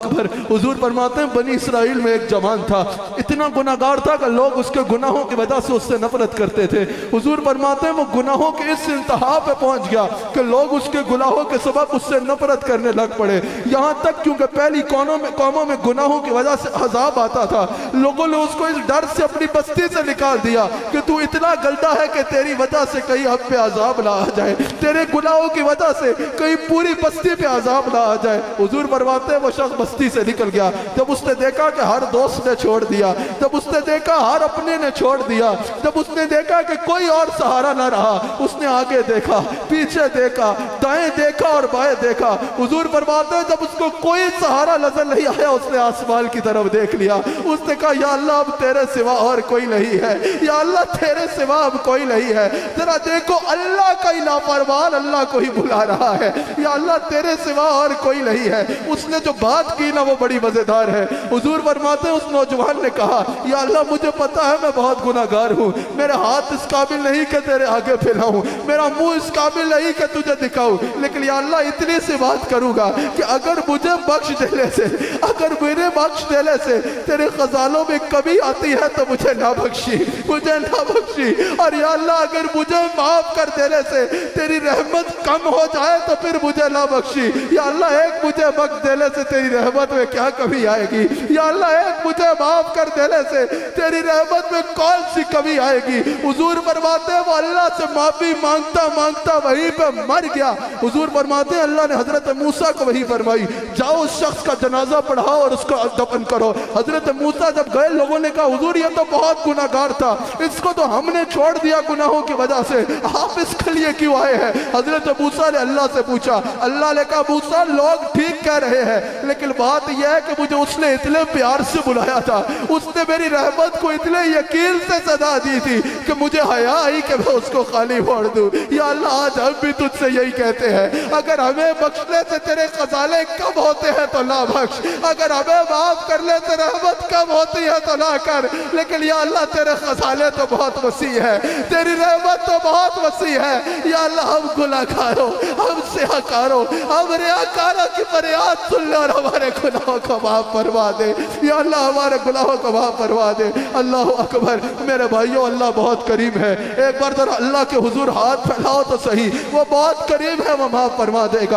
अकबर। हुजूर फरमाते हैं बनी इसराइल में एक जवान था, इतना गुनाहगार था कि लोग उसके गुनाहों की वजह से उससे नफरत करते थे। हुजूर फरमाते हैं वो गुनाहों के इस इंतहा पे पहुंच गया कि लोग उसके गुनाहों के सबब उससे नफरत करने लग पड़े। यहाँ तक क्योंकि पहली कौमों में गुनाहों की वजह से अजाब आता था, लोगों ने उसको इस डर से अपनी बस्ती से निकाल दिया कि तू इतना गलता है कि तेरी वजह से कहीं हम पे अजाब ना आ जाए, तेरे गुनाहों की वजह से कहीं पूरी बस्ती पे अजाब ना आ जाए। हुजूर फरमाते हैं वो शख्स बस्ती से निकल गया। जब उसने देखा कि हर दोस्त ने छोड़ दिया, जब उसने देखा हर अपने ने छोड़ दिया, जब उसने देखा कि कोई और सहारा ना रहा, उसने आगे देखा, पीछे देखा, दाएं देखा और बाएं देखा। हुजूर फरमाते हैं जब उसको कोई सहारा नजर नहीं आया, उसने आसमान की तरफ देख लिया। उसने कहा या अल्लाह अब तेरे सिवा और कोई नहीं है, या अल्लाह तेरे सिवा अब कोई नहीं है। जरा देखो अल्लाह का ही लापरवाह अल्लाह को ही बुला रहा है, या अल्लाह तेरे सिवा और कोई नहीं है। उसने जो बात की ना वो बड़ी मजेदार है। हुजूर फरमाते हैं उस नौजवान ने कहा या अल्लाह मुझे पता है मैं बहुत गुनाहगार हूँ, मेरे हाथ इस काबिल नहीं कि तेरे आगे फैलाऊं, मेरा मुंह इस काबिल नहीं कि तुझे दिखाऊं, लेकिन या अल्लाह इतनी सी बात करूंगा कि अगर मुझे बख्श देने से, अगर मेरे बख्श देने से तेरे खजानों में कमी आती है तो मुझे ना बख्शी, मुझे ना बख्शी। और या अल्लाह अगर मुझे माफ कर देने से तेरी रहमत कम हो जाए तो फिर मुझे ना बख्शी। या अल्लाह एक मुझे बख्श देने से तेरी रहमत में क्या कमी आएगी, या अल्लाह एक मुझे माफ कर देने से तेरी रहमत में कौन सी कमी आएगी। हुजूर फरमाते हैं वो अल्लाह से माफी मांगता मांगता वहीं पे मर गया। हुजूर फरमाते हैं अल्लाह ने हजरत मूसा को वही फरमाई जाओ उस शख्स का जनाजा पढ़ाओ और उसको दफन करो। हजरत मूसा जब गए लोगों ने कहा हुजूर ये तो बहुत गुनाहगार था, इसको तो हमने छोड़ दिया गुनाहों की वजह से, आप इसके लिए क्यों आए हैं। हजरत मूसा ने अल्लाह से पूछा, अल्लाह ने कहा मूसा लोग ठीक कह रहे हैं लेकिन बात यह है कि मुझे उसने इतने प्यार से बुलाया था, उसने मेरी रहमत को इतने यकीन से सदा दी थी कि मुझे हया आई कि मैं उसको खाली छोड़ दूं। या अल्लाह आज हम भी तुझसे यही कहते हैं अगर हमें बख्शने से तेरे खजाने कम होते हैं तो ना बख्श, अगर हमें माफ करने से रहमत कम होती है तो ना कर, लेकिन या अल्लाह तेरे खजाने तो बहुत वसी है, तेरी रहमत तो बहुत वसी है। या अल्लाह हम गुनाहगारों, हम सियाकारों, हम रियाकारों की फरियाद सुन ले और हमारे गुनाहों को माफ फरमा दे। या अल्लाह हमारे गुनाहों को माफ फरमा दे। अल्लाह अकबर। मेरे भाइयों अल्लाह बहुत करीम है, एक बार जरा अल्लाह के हुजूर हाथ फैलाओ तो सही, वो बहुत करीब है, वो माफ फरमा देगा।